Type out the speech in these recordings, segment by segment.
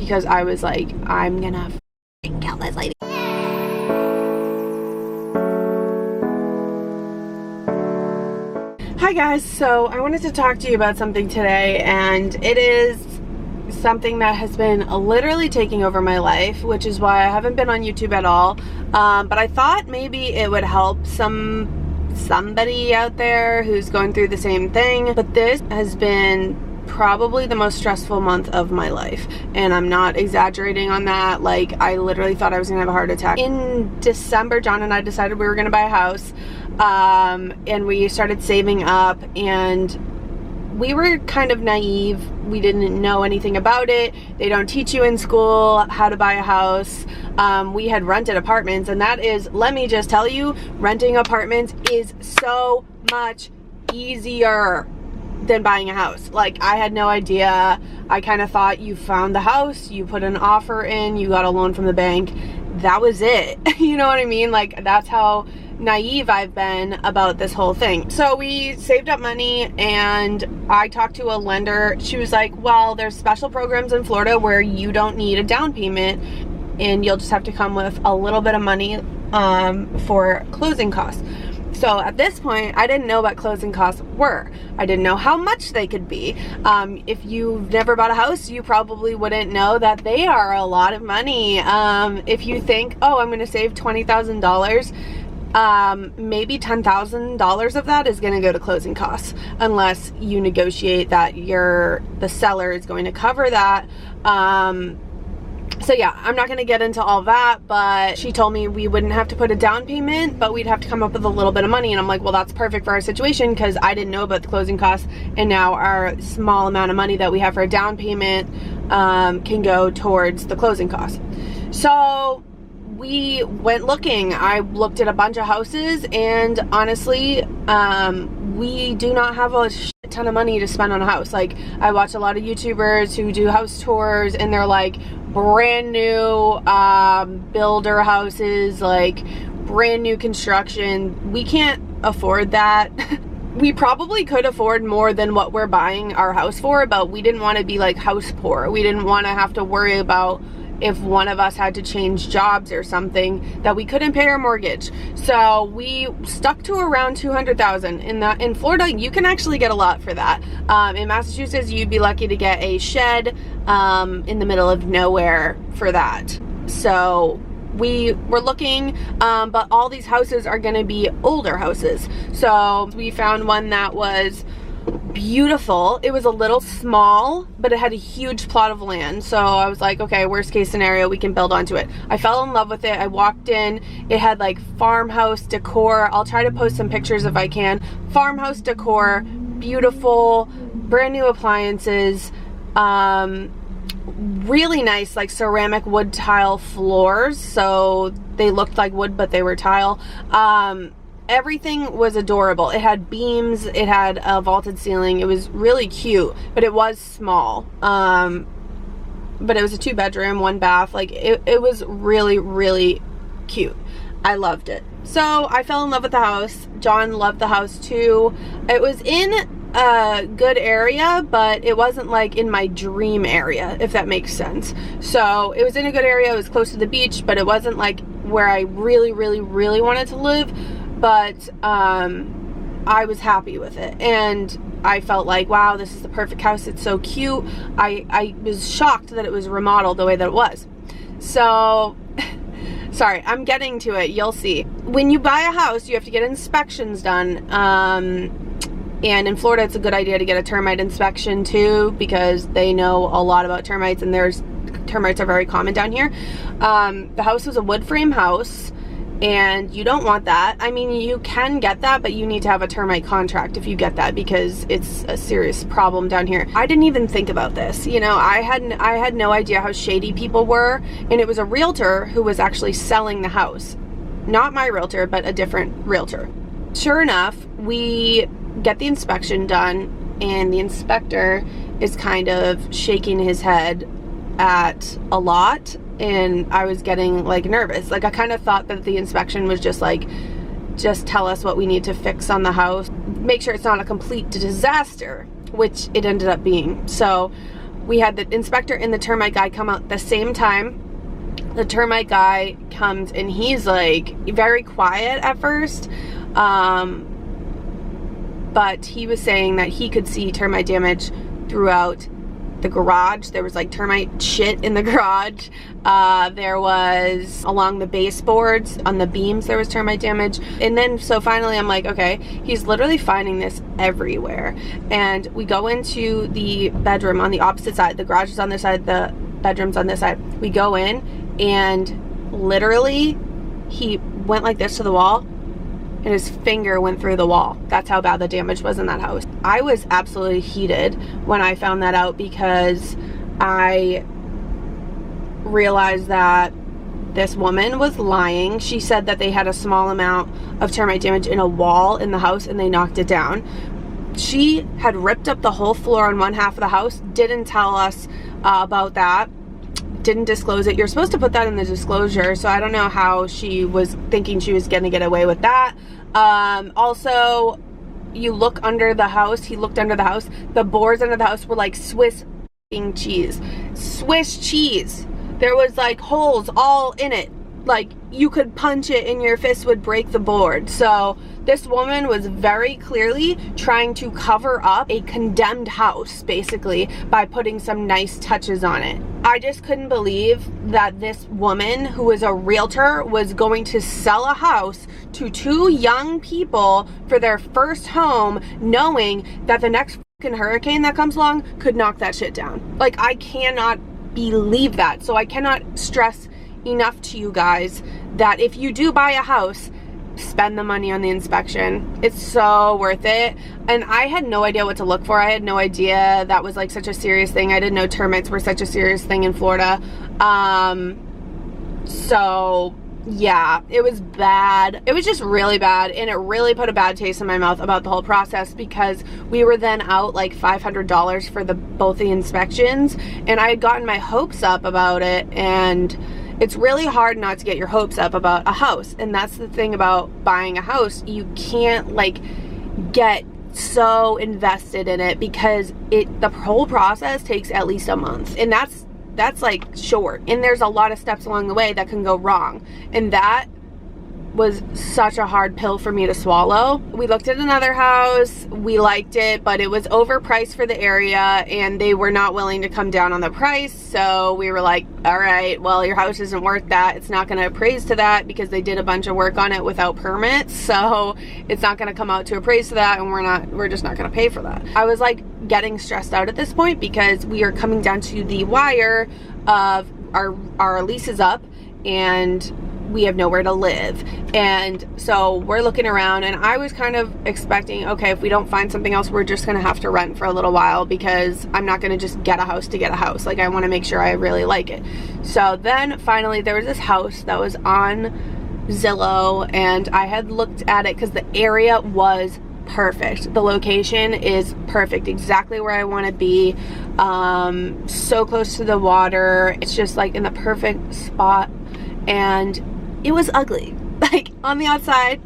because I was like, I'm gonna f***ing kill this lady. Hi guys, so I wanted to talk to you about something today, and it is something that has been literally taking over my life, which is why I haven't been on YouTube at all. But I thought maybe it would help somebody out there who's going through the same thing. But this has been probably the most stressful month of my life, and I'm not exaggerating on that. Like, I literally thought I was gonna have a heart attack. In December, John and I decided we were gonna buy a house, and we started saving up, and we were kind of naive. We didn't know anything about it. They don't teach you in school how to buy a house. We had rented apartments, and that is, let me just tell you, renting apartments is so much easier than buying a house. Like, I had no idea. I kind of thought you found the house, you put an offer in, you got a loan from the bank, that was it. You know what I mean? Like, that's how naive I've been about this whole thing. So we saved up money, and I talked to a lender. She was like, well, there's special programs in Florida where you don't need a down payment, and you'll just have to come with a little bit of money for closing costs. So at this point, I didn't know what closing costs were. I didn't know how much they could be. If you've never bought a house, you probably wouldn't know that they are a lot of money. If you think, oh, I'm gonna save $20,000, maybe $10,000 of that is going to go to closing costs, unless you negotiate that the seller is going to cover that. So yeah, I'm not going to get into all that, but she told me we wouldn't have to put a down payment, but we'd have to come up with a little bit of money. And I'm like, well, that's perfect for our situation, because I didn't know about the closing costs, and now our small amount of money that we have for a down payment can go towards the closing costs. So we went looking. I looked at a bunch of houses, and honestly, we do not have a shit ton of money to spend on a house. Like, I watch a lot of YouTubers who do house tours, and they're like brand new builder houses, like brand new construction. We can't afford that. We probably could afford more than what we're buying our house for, but we didn't want to be like house poor. We didn't want to have to worry about if one of us had to change jobs or something, that we couldn't pay our mortgage. So we stuck to around $200,000. In Florida, you can actually get a lot for that. In Massachusetts, you'd be lucky to get a shed in the middle of nowhere for that. So we were looking, but all these houses are going to be older houses. So we found one that was beautiful. It was a little small, but it had a huge plot of land. So I was like, okay, worst case scenario, we can build onto it. I fell in love with it. I walked in. It had like farmhouse decor. I'll try to post some pictures if I can. Farmhouse decor, beautiful, brand new appliances, really nice, like ceramic wood tile floors. So they looked like wood, but they were tile. Everything was adorable. It had beams, it had a vaulted ceiling. It was really cute, but it was small. But it was a 2-bedroom, 1 bath. Like, it was really, really cute. I loved it. So I fell in love with the house. John loved the house too. It was in a good area, but it wasn't like in my dream area, if that makes sense. So it was in a good area. It was close to the beach, but it wasn't like where I really, really, really wanted to live. But I was happy with it, and I felt like, wow, this is the perfect house. It's so cute. I was shocked that it was remodeled the way that it was. So sorry, I'm getting to it. You'll see. When you buy a house, you have to get inspections done. And in Florida, it's a good idea to get a termite inspection too, because they know a lot about termites, and termites are very common down here. The house was a wood frame house, and you don't want that. I mean, you can get that, but you need to have a termite contract if you get that, because it's a serious problem down here. I didn't even think about this. You know, I had no idea how shady people were, and it was a realtor who was actually selling the house. Not my realtor, but a different realtor. Sure enough, we get the inspection done, and the inspector is kind of shaking his head at a lot, and I was getting like nervous. Like, I kind of thought that the inspection was just like, just tell us what we need to fix on the house, make sure it's not a complete disaster, which it ended up being. So We had the inspector and the termite guy come out at the same time. The termite guy comes and he's like very quiet at first, but he was saying that he could see termite damage throughout the garage. There was like termite shit in the garage. There was along the baseboards, on the beams there was termite damage. And then so finally I'm like, okay, he's literally finding this everywhere. And we go into the bedroom on the opposite side. The garage is on this side, the bedroom's on this side. We go in and literally he went like this to the wall and his finger went through the wall. That's how bad the damage was in that house. I was absolutely heated when I found that out, because I realized that this woman was lying. She said that they had a small amount of termite damage in a wall in the house and they knocked it down. She had ripped up the whole floor on one half of the house, didn't tell us about that, didn't disclose it. You're supposed to put that in the disclosure, so I don't know how she was thinking she was gonna get away with that. Also, you look under the house, he looked under the house, the boards under the house were like Swiss cheese. Swiss cheese. There was like holes all in it. Like you could punch it and your fist would break the board. So this woman was very clearly trying to cover up a condemned house, basically, by putting some nice touches on it. I just couldn't believe that this woman, who was a realtor, was going to sell a house to two young people for their first home, knowing that the next fucking hurricane that comes along could knock that shit down. Like, I cannot believe that. So I cannot stress enough to you guys that if you do buy a house, spend the money on the inspection. It's so worth it. And I had no idea what to look for. I had no idea that was like such a serious thing. I didn't know termites were such a serious thing in Florida. So yeah, it was bad. It was just really bad, and it really put a bad taste in my mouth about the whole process, because we were then out like $500 for both the inspections, and I had gotten my hopes up about it. And it's really hard not to get your hopes up about a house. And that's the thing about buying a house. You can't like get so invested in it, because the whole process takes at least a month. And that's like short. And there's a lot of steps along the way that can go wrong. And that was such a hard pill for me to swallow. We looked at another house, we liked it, but it was overpriced for the area and they were not willing to come down on the price. So we were like, all right, well, your house isn't worth that. It's not gonna appraise to that, because they did a bunch of work on it without permits. So it's not gonna come out to appraise to that, and we're just not gonna pay for that. I was like getting stressed out at this point, because we are coming down to the wire of our lease is up and we have nowhere to live. And so we're looking around, and I was kind of expecting, okay, if we don't find something else, we're just gonna have to rent for a little while, because I'm not gonna just get a house to get a house. Like, I wanna make sure I really like it. So then finally there was this house that was on Zillow, and I had looked at it because the area was perfect. The location is perfect, exactly where I want to be. So close to the water. It's just like in the perfect spot. And it was ugly. Like, on the outside,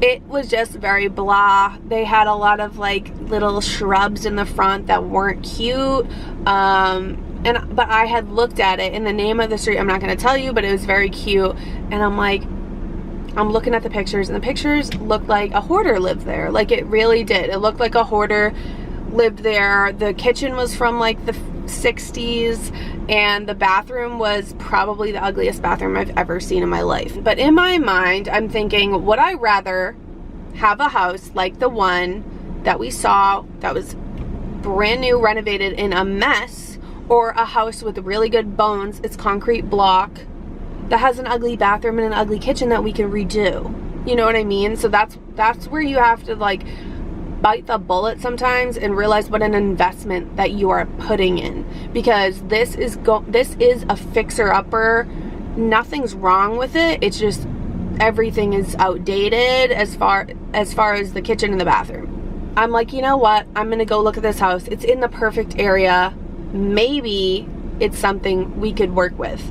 it was just very blah. They had a lot of like little shrubs in the front that weren't cute. But I had looked at it, in the name of the street, I'm not going to tell you, but it was very cute. And I'm like, I'm looking at the pictures, and the pictures looked like a hoarder lived there. Like, it really did. It looked like a hoarder lived there. The kitchen was from like the 60s, and the bathroom was probably the ugliest bathroom I've ever seen in my life. But in my mind, I'm thinking, would I rather have a house like the one that we saw that was brand new, renovated, in a mess, or a house with really good bones, it's concrete block, that has an ugly bathroom and an ugly kitchen that we can redo? You know what I mean? So that's where you have to like bite the bullet sometimes and realize what an investment that you are putting in, because this is a fixer-upper. Nothing's wrong with it. It's just everything is outdated as far as the kitchen and the bathroom. I'm like, you know what? I'm gonna go look at this house. It's in the perfect area. Maybe it's something we could work with.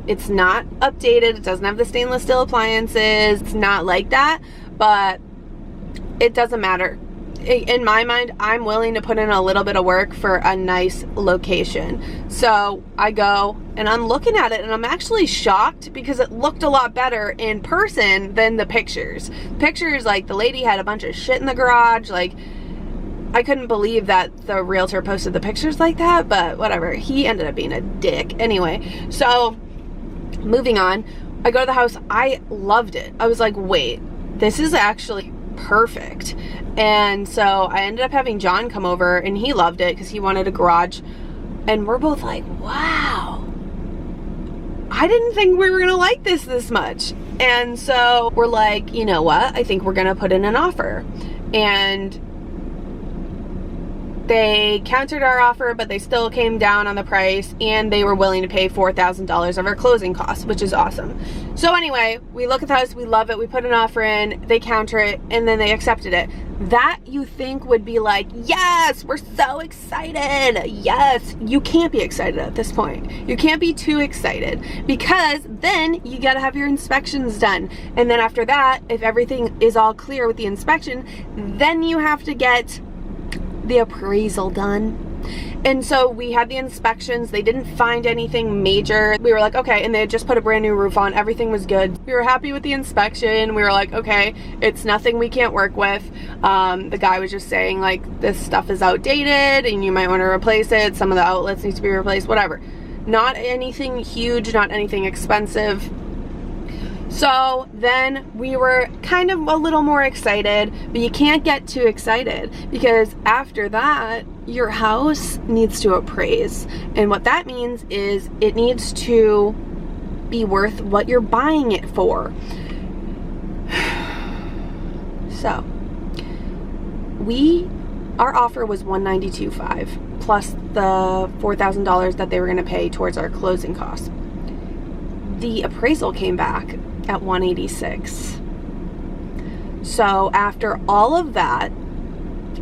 It's not updated. It doesn't have the stainless steel appliances. It's not like that, but it doesn't matter. in my mind, I'm willing to put in a little bit of work for a nice location. So I go and I'm looking at it and I'm actually shocked because it looked a lot better in person than the pictures. Pictures, like, the lady had a bunch of shit in the garage. Like, I couldn't believe that the realtor posted the pictures like that, but whatever. He ended up being a dick. Anyway, so moving on, I go to the house. I loved it. I was like, wait, this is actually perfect. And so I ended up having John come over, and he loved it because he wanted a garage. And we're both like, wow, I didn't think we were gonna like this much. And so we're like, you know what, I think we're gonna put in an offer. And they countered our offer, but they still came down on the price, and they were willing to pay $4,000 of our closing costs, which is awesome. So anyway, we look at the house, we love it, we put an offer in, they counter it, and then they accepted it. That, you think, would be like, yes, we're so excited. Yes, you can't be excited at this point. You can't be too excited, because then you gotta have your inspections done. And then after that, if everything is all clear with the inspection, then you have to get the appraisal done. And so we had the inspections. They didn't find anything major. We were like, okay, and they had just put a brand new roof on. Everything was good. We were happy with the inspection. We were like, okay, it's nothing we can't work with. The guy was just saying, like, this stuff is outdated and you might want to replace it. Some of the outlets need to be replaced, whatever. Not anything huge, not anything expensive. So then we were kind of a little more excited, but you can't get too excited, because after that, your house needs to appraise. And what that means is it needs to be worth what you're buying it for. So our offer was $192,500 plus the $4,000 that they were going to pay towards our closing costs. The appraisal came back at $186,000. So after all of that,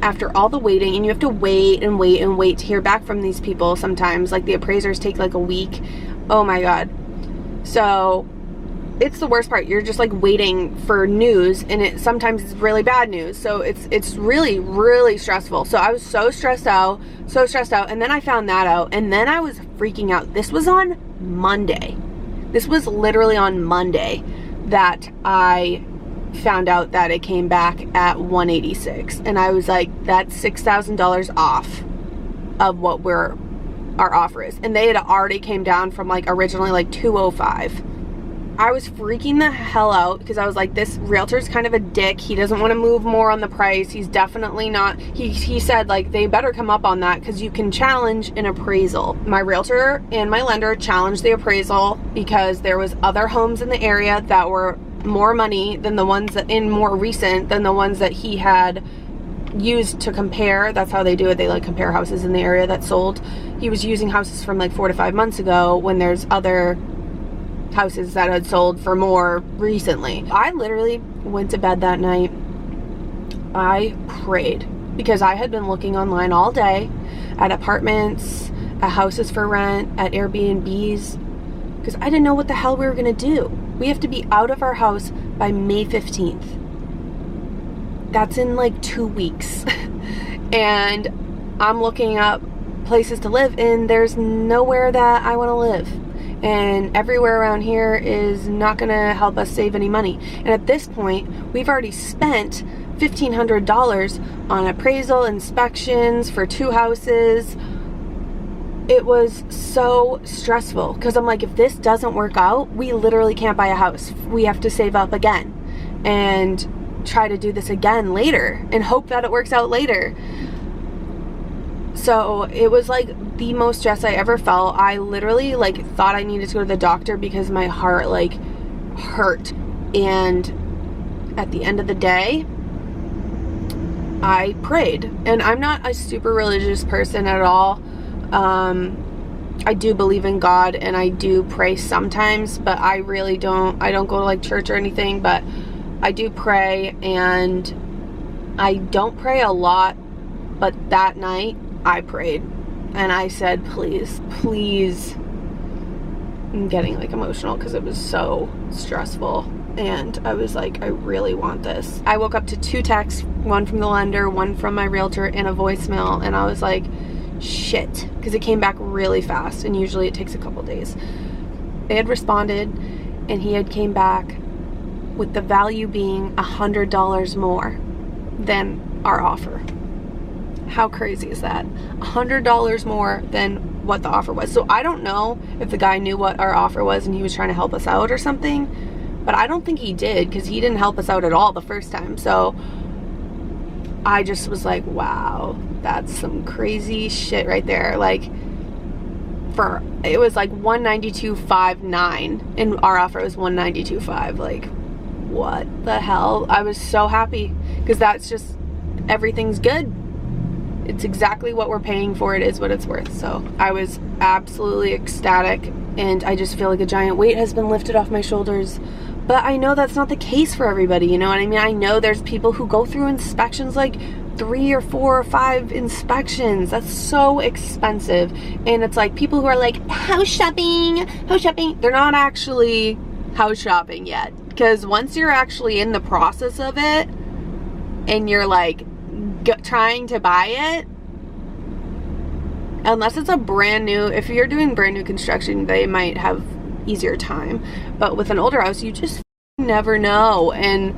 after all the waiting, and you have to wait and wait and wait to hear back from these people sometimes, like the appraisers take like a week. Oh my God. So it's the worst part. You're just like waiting for news, and sometimes it's really bad news. So it's really, really stressful. So I was so stressed out. And then I found that out, and then I was freaking out. This was on Monday. This was literally on Monday that I found out that it came back at $186,000. And I was like, that's $6,000 off of what our offer is. And they had already came down from like originally like $205,000. I was freaking the hell out because I was like, this realtor's kind of a dick. He doesn't want to move more on the price. He's definitely not. He said, like, they better come up on that because you can challenge an appraisal. My realtor and my lender challenged the appraisal because there was other homes in the area that were more money than the ones that more recent than the ones that he had used to compare. That's how they do it. They like compare houses in the area that sold. He was using houses from like 4 to 5 months ago when there's other houses that had sold for more recently. I literally went to bed that night. I prayed because I had been looking online all day at apartments, at houses for rent, at Airbnbs, because I didn't know what the hell we were gonna do. We have to be out of our house by May 15th. That's in like 2 weeks. And I'm looking up places to live, and there's nowhere that I want to live. And everywhere around here is not going to help us save any money. And at this point, we've already spent $1,500 on appraisal inspections for 2 houses. It was so stressful because I'm like, if this doesn't work out, we literally can't buy a house. We have to save up again and try to do this again later and hope that it works out later. So it was like the most stress I ever felt. I literally like thought I needed to go to the doctor because my heart like hurt. And at the end of the day, I prayed. And I'm not a super religious person at all. I do believe in God and I do pray sometimes, but I really don't. I don't go to like church or anything, but I do pray, and I don't pray a lot, but that night I prayed and I said, please, please. I'm getting like emotional because it was so stressful. and I was like, I really want this. I woke up to 2 texts, one from the lender, one from my realtor, and a voicemail, and I was like, shit, because it came back really fast, and usually it takes a couple days. They had responded, and he had came back with the value being $100 more than our offer. How crazy is that? $100 more than what the offer was. So I don't know if the guy knew what our offer was and he was trying to help us out or something, but I don't think he did, because he didn't help us out at all the first time. So I just was like, wow, that's some crazy shit right there. Like, it was like 192.59 and our offer was 192.5. Like, what the hell? I was so happy, because that's just, everything's good. It's exactly what we're paying for. It is what it's worth. So I was absolutely ecstatic, and I just feel like a giant weight has been lifted off my shoulders. But I know that's not the case for everybody, you know what I mean? I know there's people who go through inspections, like 3 or 4 or 5 inspections. That's so expensive. And it's like people who are like, house shopping. They're not actually house shopping yet. Because once you're actually in the process of it and you're like trying to buy it, unless it's a brand new, if you're doing brand new construction, they might have easier time. But with an older house, you just never know. And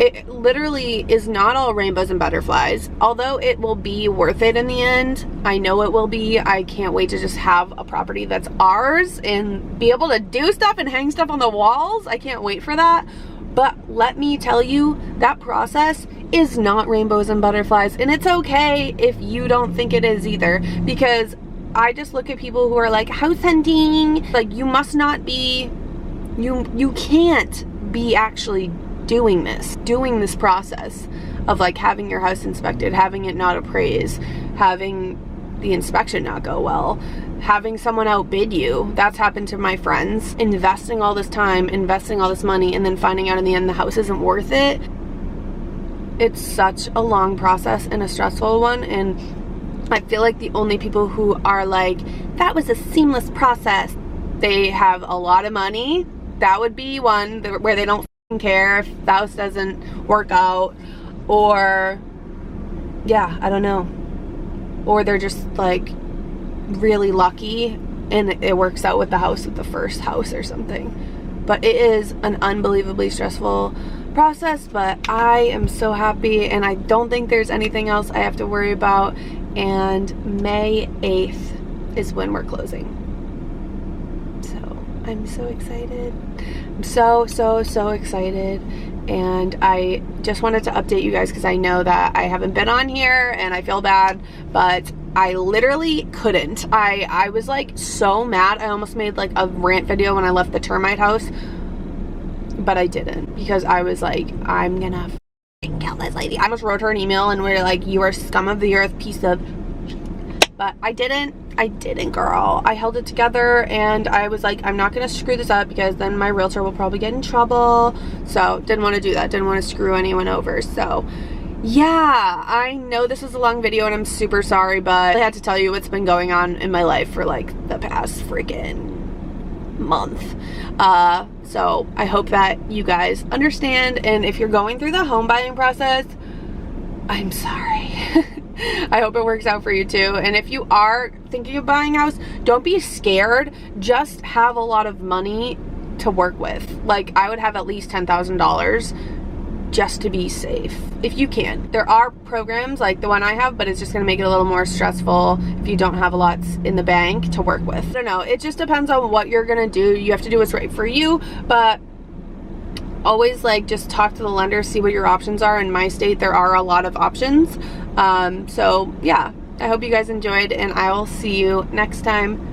it literally is not all rainbows and butterflies, although it will be worth it in the end. I know it will be. I can't wait to just have a property that's ours and be able to do stuff and hang stuff on the walls. I can't wait for that. But let me tell you, that process is not rainbows and butterflies, and it's okay if you don't think it is either, because I just look at people who are like house hunting, like you must not be, you can't be actually doing this process of like having your house inspected, having it not appraised, having the inspection not go well, having someone outbid you. That's happened to my friends. Investing all this time, investing all this money, and then finding out in the end the house isn't worth it. It's such a long process and a stressful one, and I feel like the only people who are like, that was a seamless process, they have a lot of money. That would be one where they don't care if the house doesn't work out, or yeah, I don't know, or they're just like really lucky and it works out with the house, with the first house or something. But it is an unbelievably stressful process, but I am so happy, and I don't think there's anything else I have to worry about. And May 8th is when we're closing. So I'm so excited. I'm so excited. And I just wanted to update you guys, because I know that I haven't been on here and I feel bad, but I literally couldn't. I was like so mad. I almost made like a rant video when I left the termite house, but I didn't, because I was like, I'm gonna f***ing kill this lady. I almost wrote her an email and we are like, you are scum of the earth, piece of, but I didn't, girl. I held it together, and I was like, I'm not gonna screw this up, because then my realtor will probably get in trouble. So didn't want to do that, didn't want to screw anyone over. So yeah, I know this was a long video and I'm super sorry, but I had to tell you what's been going on in my life for like the past freaking month. So I hope that you guys understand, and if you're going through the home buying process, I'm sorry. I hope it works out for you too. And if you are thinking of buying a house, don't be scared. Just have a lot of money to work with. Like, I would have at least $10,000 just to be safe, if you can. There are programs like the one I have, but it's just gonna make it a little more stressful if you don't have a lot in the bank to work with. I don't know, it just depends on what you're gonna do. You have to do what's right for you, but always like just talk to the lender, see what your options are. In my state, there are a lot of options. So yeah, I hope you guys enjoyed, and I will see you next time.